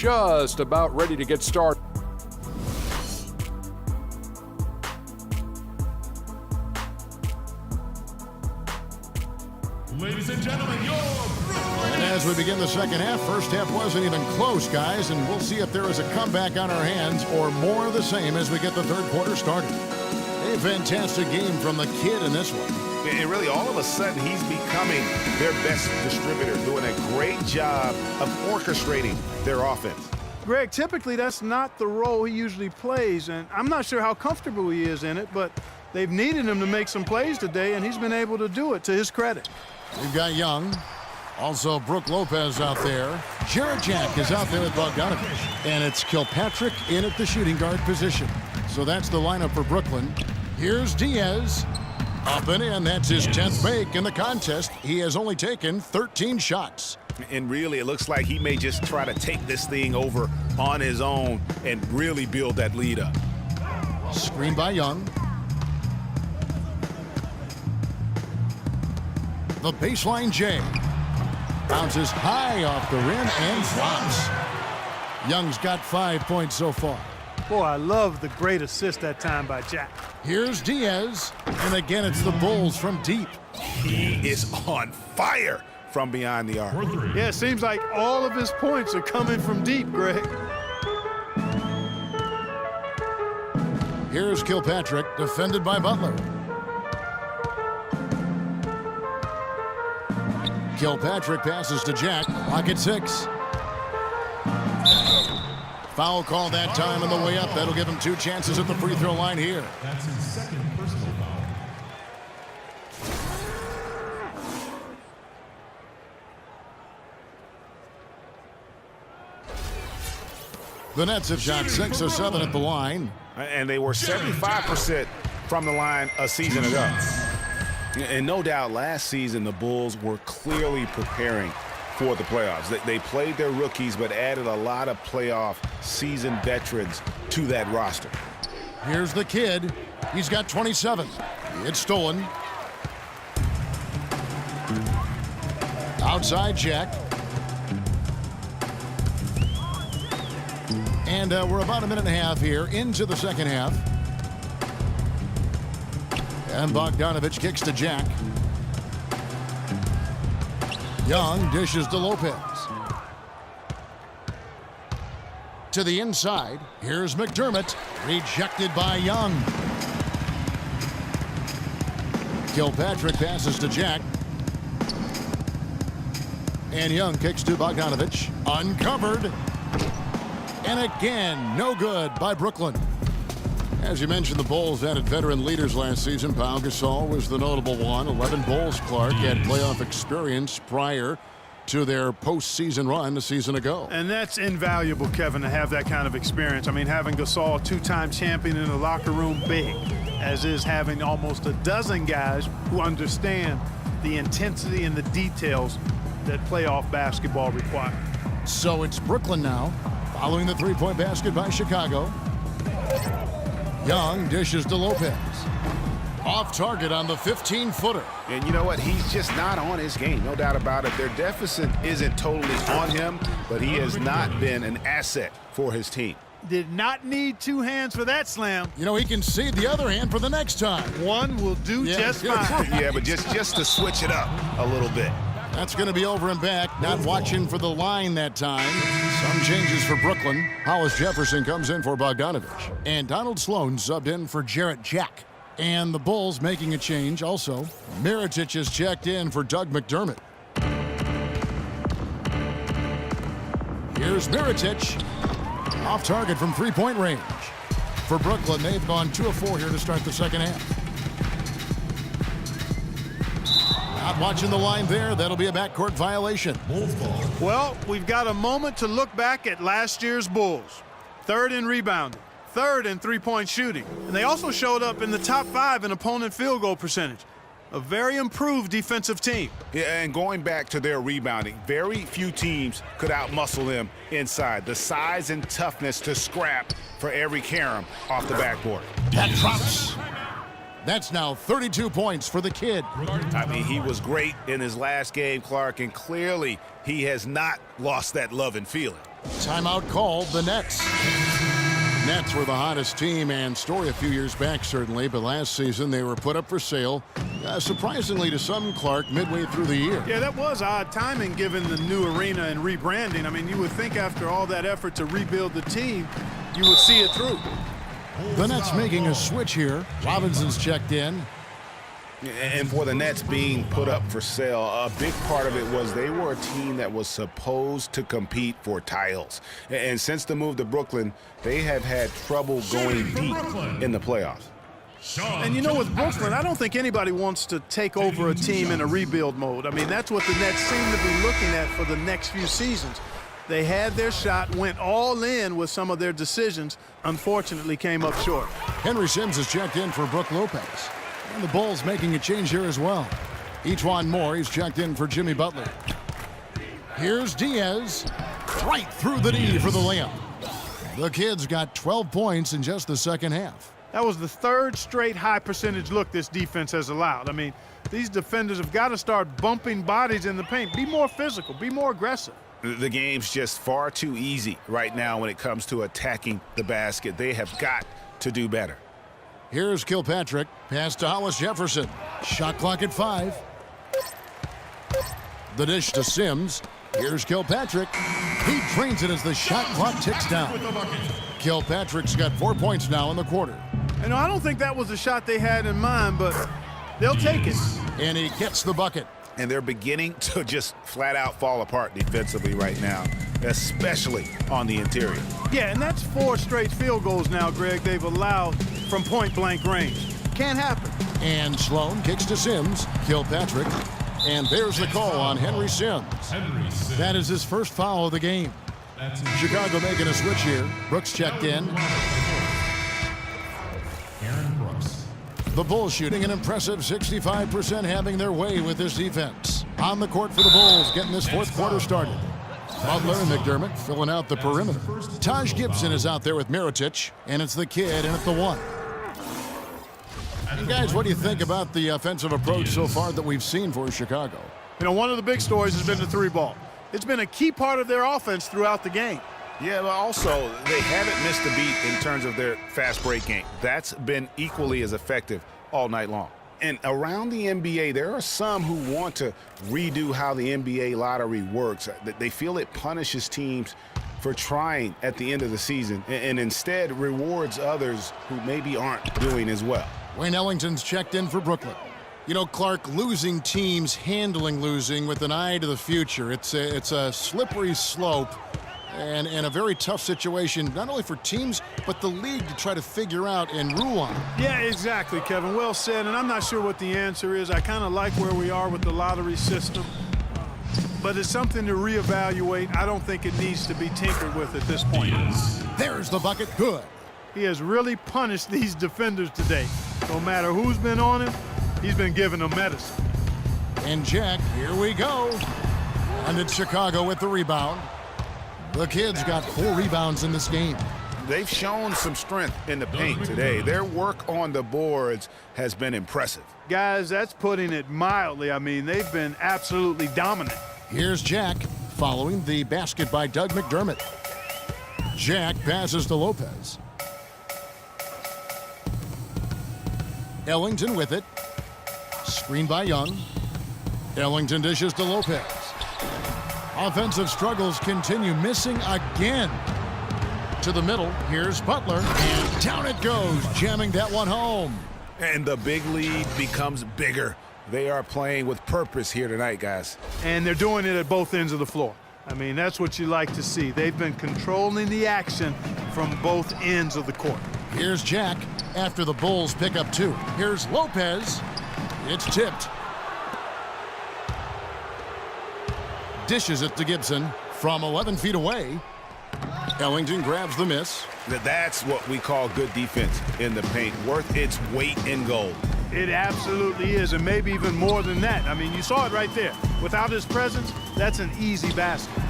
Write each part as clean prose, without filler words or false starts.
just about ready to get started. Ladies and gentlemen, your Brooklyn. And as we begin the second half, first half wasn't even close, guys, and we'll see if there is a comeback on our hands or more of the same as we get the third quarter started. A fantastic game from the kid in this one. And really, all of a sudden, he's becoming their best distributor, doing a great job of orchestrating their offense. Greg, typically that's not the role he usually plays, and I'm not sure how comfortable he is in it, but they've needed him to make some plays today, and he's been able to do it to his credit. We've got Young. Also, Brooke Lopez out there. Jarrett Jack is out there with Bogdanovich. And it's Kilpatrick in at the shooting guard position. So that's the lineup for Brooklyn. Here's Diaz. Up and in. That's his 10th make in the contest. He has only taken 13 shots. And really, it looks like he may just try to take this thing over on his own and really build that lead up. Screen by Young. The baseline J. Bounces high off the rim and flops. Young's got 5 points so far. Boy, I love the great assist that time by Jack. Here's Diaz. And again, it's the Bulls from deep. He is on fire from behind the arc. Yeah, it seems like all of his points are coming from deep, Greg. Here's Kilpatrick, defended by Butler. Kilpatrick passes to Jack. Lock at 6. Foul call that time on the way up. That'll give him 2 chances at the free throw line here. That's his second personal foul. The Nets have shot 6 of 7 at the line. And they were 75% from the line a season ago. And no doubt last season the Bulls were clearly preparing for the playoffs. They played their rookies but added a lot of playoff seasoned veterans to that roster. Here's the kid. He's got 27. It's stolen. Outside Jack. And we're about a minute and a half here into the second half. And Bogdanovich kicks to Jack. Young dishes to Lopez. To the inside. Here's McDermott. Rejected by Young. Kilpatrick passes to Jack. And Young kicks to Bogdanovich. Uncovered. And again, no good by Brooklyn. As you mentioned, the Bulls added veteran leaders last season. Pau Gasol was the notable one. 11 Bulls Clark had playoff experience prior to their postseason run a season ago. And that's invaluable, Kevin, to have that kind of experience. I mean, having Gasol, a 2-time champion in the locker room, big, as is having almost a dozen guys who understand the intensity and the details that playoff basketball require. So it's Brooklyn now, following the three-point basket by Chicago. Young dishes to Lopez. Off target on the 15-footer. And you know what? He's just not on his game. No doubt about it. Their deficit isn't totally on him, but he has not been an asset for his team. Did not need 2 hands for that slam. You know, he can cede the other hand for the next time. One will do just fine. Yeah, but just to switch it up a little bit. That's going to be over and back. Not watching for the line that time. Some changes for Brooklyn. Hollis Jefferson comes in for Bogdanovich. And Donald Sloan subbed in for Jarrett Jack. And the Bulls making a change also. Mirotic is checked in for Doug McDermott. Here's Mirotic. Off target from three-point range. For Brooklyn, they've gone 2 of 4 here to start the second half. Not watching the line there. That'll be a backcourt violation. Well, we've got a moment to look back at last year's Bulls. 3rd in rebounding, 3rd in three-point shooting. And they also showed up in the top 5 in opponent field goal percentage. A very improved defensive team. Yeah, and going back to their rebounding, very few teams could outmuscle them inside. The size and toughness to scrap for every carom off the backboard. That drops. That's now 32 points for the kid. I mean, he was great in his last game, Clark, and clearly he has not lost that love and feeling. Timeout called the Nets. Nets were the hottest team and story a few years back, certainly, but last season they were put up for sale, surprisingly to some, Clark, midway through the year. Yeah, that was odd timing given the new arena and rebranding. I mean, you would think after all that effort to rebuild the team, you would see it through. The Nets making a switch here. Robinson's checked in. And for the Nets being put up for sale, a big part of it was they were a team that was supposed to compete for titles. And since the move to Brooklyn, they have had trouble going deep in the playoffs. And you know, with Brooklyn, I don't think anybody wants to take over a team in a rebuild mode. I mean, that's what the Nets seem to be looking at for the next few seasons. They had their shot, went all in with some of their decisions, unfortunately came up short. Henry Sims is checked in for Brook Lopez. And the Bulls making a change here as well. Ejuan Moore, he's checked in for Jimmy Butler. Here's Diaz, right through the knee for the layup. The Kids got 12 points in just the second half. That was the third straight high percentage look this defense has allowed. I mean, these defenders have got to start bumping bodies in the paint. Be more physical, be more aggressive. The game's just far too easy right now when it comes to attacking the basket. They have got to do better. Here's Kilpatrick, pass to Hollis Jefferson. Shot clock at 5. The dish to Sims. Here's Kilpatrick. He drains it as the shot clock ticks down. Kilpatrick's got 4 points now in the quarter. You know, I don't think that was the shot they had in mind, but they'll take it. And he gets the bucket. And they're beginning to just flat out fall apart defensively right now, especially on the interior. Yeah, and that's 4 straight field goals now, Greg, they've allowed from point-blank range. Can't happen. And Sloan kicks to Sims. Kilpatrick. And there's the call on Henry Sims. That is his first foul of the game. Chicago making a switch here. Brooks checked in. The Bulls shooting an impressive 65%, having their way with this defense. On the court for the Bulls, getting this fourth quarter started. Butler and McDermott filling out the perimeter. Taj Gibson is out there with Mirotic, and it's the Kid in at the 1. And guys, what do you think about the offensive approach so far that we've seen for Chicago? You know, one of the big stories has been the 3-ball. It's been a key part of their offense throughout the game. Yeah, but also they haven't missed a beat in terms of their fast break game. That's been equally as effective all night long. And around the NBA, there are some who want to redo how the NBA lottery works. They feel it punishes teams for trying at the end of the season and instead rewards others who maybe aren't doing as well. Wayne Ellington's checked in for Brooklyn. You know, Clark, losing teams handling losing with an eye to the future. It's a slippery slope and a very tough situation, not only for teams, but the league to try to figure out and rule on. Yeah, exactly, Kevin. Well said, and I'm not sure what the answer is. I kind of like where we are with the lottery system, but it's something to reevaluate. I don't think it needs to be tinkered with at this point. There's the bucket. Good. He has really punished these defenders today. No matter who's been on him, he's been giving them medicine. And Jack, here we go. And it's Chicago with the rebound. The Kids got 4 rebounds in this game. They've shown some strength in the paint today. Their work on the boards has been impressive. Guys, that's putting it mildly. I mean, they've been absolutely dominant. Here's Jack following the basket by Doug McDermott. Jack passes to Lopez. Ellington with it. Screen by Young. Ellington dishes to Lopez. Offensive struggles continue, missing again. To the middle, here's Butler, and down it goes, jamming that one home. And the big lead becomes bigger. They are playing with purpose here tonight, guys. And they're doing it at both ends of the floor. I mean, that's what you like to see. They've been controlling the action from both ends of the court. Here's Jack after the Bulls pick up 2. Here's Lopez. It's tipped. Dishes it to Gibson from 11 feet away. Ellington grabs the miss. That's what we call good defense in the paint, worth its weight in gold. It absolutely is, and maybe even more than that. I mean, you saw it right there. Without his presence, that's an easy basket.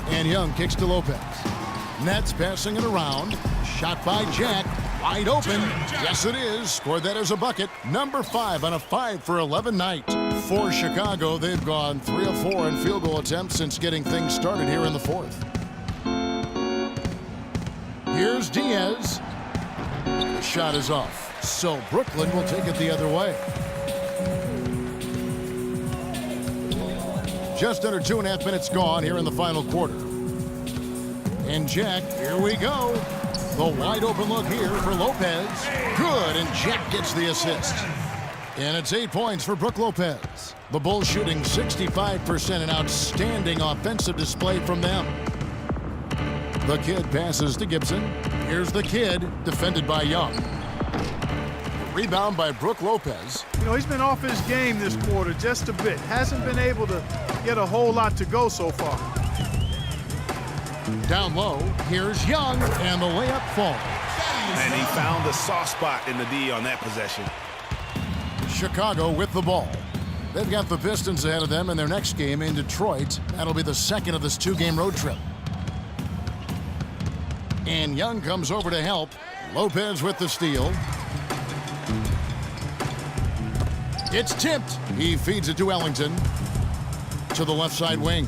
And Young kicks to Lopez. Nets passing it around. Shot by Jack. Wide open. Yes, it is. Scored that as a bucket. Number 5 on a 5 for 11 night. For Chicago, they've gone 3 of 4 in field goal attempts since getting things started here in the fourth. Here's Diaz. The shot is off. So Brooklyn will take it the other way. Just under 2.5 minutes gone here in the final quarter. And Jack, here we go. The wide open look here for Lopez. Good, and Jack gets the assist. And it's 8 points for Brook Lopez. The Bulls shooting 65%, an outstanding offensive display from them. The kid passes to Gibson. Here's the kid, defended by Young. Rebound by Brook Lopez. You know, he's been off his game this quarter just a bit. Hasn't been able to get a whole lot to go so far. Down low, here's Young, and the layup falls. And he found the soft spot in the D on that possession. Chicago with the ball. They've got the Pistons ahead of them in their next game in Detroit. That'll be the second of this 2-game road trip. And Young comes over to help. Lopez with the steal. It's tipped. He feeds it to Ellington. To the left side wing.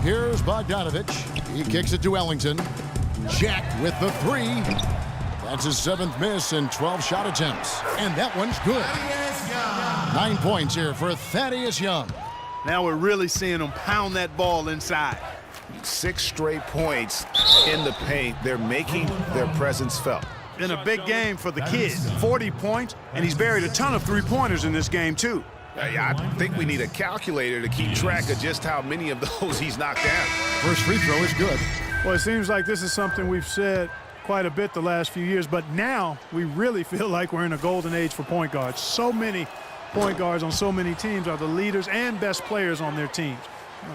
Here's Bogdanovich. He kicks it to Ellington. Jack with the 3. That's his 7th miss in 12 shot attempts. And that one's good. 9 points here for Thaddeus Young. Now we're really seeing him pound that ball inside. 6 straight points in the paint. They're making their presence felt. In a big game for the kid. 40 points, and he's buried a ton of three-pointers in this game, too. I think we need a calculator to keep track of just how many of those he's knocked down. First free throw is good. Well, it seems like this is something we've said quite a bit the last few years, but now we really feel like we're in a golden age for point guards. So many point guards on so many teams are the leaders and best players on their teams.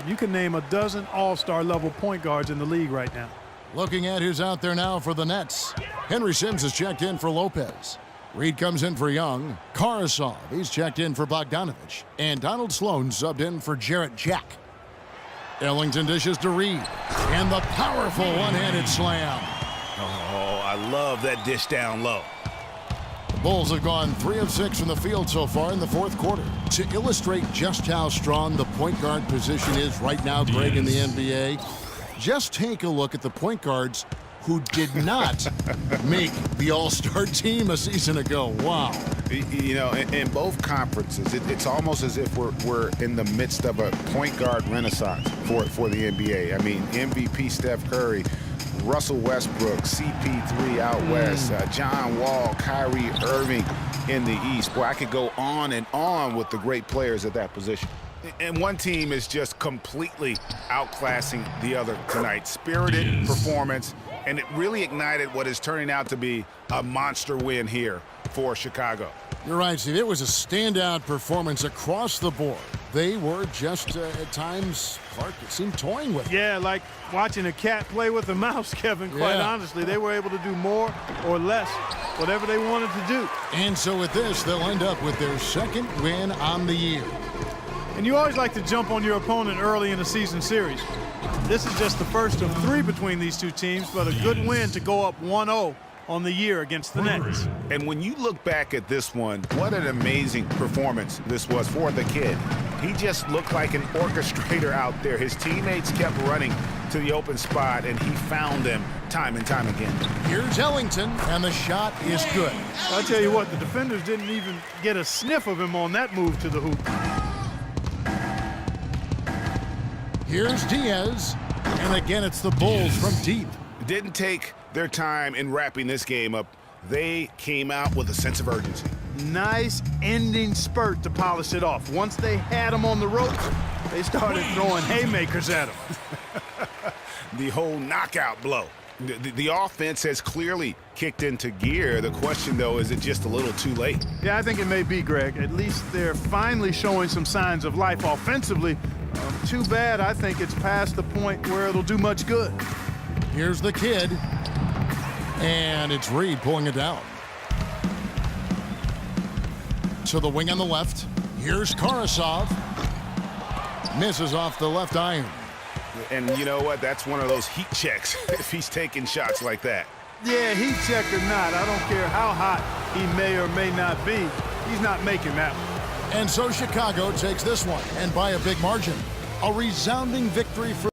You can name a dozen all-star level point guards in the league right now. Looking at who's out there now for the Nets. Henry Sims has checked in for Lopez. Reed comes in for Young. Karasov, he's checked in for Bogdanovich. And Donald Sloan subbed in for Jarrett Jack. Ellington dishes to Reed. And the powerful one-handed slam. Oh, I love that dish down low. The Bulls have gone 3 of 6 from the field so far in the fourth quarter. To illustrate just how strong the point guard position is right now, Greg, in the NBA, just take a look at the point guards who did not make the All-Star team a season ago. Wow. You know, in both conferences, it's almost as if we're in the midst of a point guard renaissance for the NBA. I mean, MVP Steph Curry, Russell Westbrook, CP3 out west, John Wall, Kyrie Irving in the East. Boy, I could go on and on with the great players at that position. And one team is just completely outclassing the other tonight. Spirited performance, and it really ignited what is turning out to be a monster win here for Chicago. You're right, Steve. It was a standout performance across the board. They were just, at times, Clark, it seemed toying with it. Yeah, like watching a cat play with a mouse, Kevin, quite honestly. They were able to do more or less, whatever they wanted to do. And so with this, they'll end up with their 2nd win on the year. And you always like to jump on your opponent early in a season series. This is just the first of 3 between these two teams, but a good win to go up 1-0 on the year against the Nets. And when you look back at this one, what an amazing performance this was for the kid. He just looked like an orchestrator out there. His teammates kept running to the open spot, and he found them time and time again. Here's Ellington, and the shot is good. I'll tell you what, the defenders didn't even get a sniff of him on that move to the hoop. Here's Diaz, and again it's the Bulls from deep. Didn't take their time in wrapping this game up. They came out with a sense of urgency. Nice ending spurt to polish it off. Once they had him on the ropes, they started throwing haymakers at him. The whole knockout blow. The offense has clearly kicked into gear. The question, though, is it just a little too late? Yeah, I think it may be, Greg. At least they're finally showing some signs of life offensively. Too bad I think it's past the point where it'll do much good. Here's the kid, and it's Reed pulling it down. To the wing on the left. Here's Karasov. Misses off the left iron. And you know what? That's one of those heat checks if he's taking shots like that. Yeah, heat check or not, I don't care how hot he may or may not be. He's not making that one. And so Chicago takes this one, and by a big margin. A resounding victory for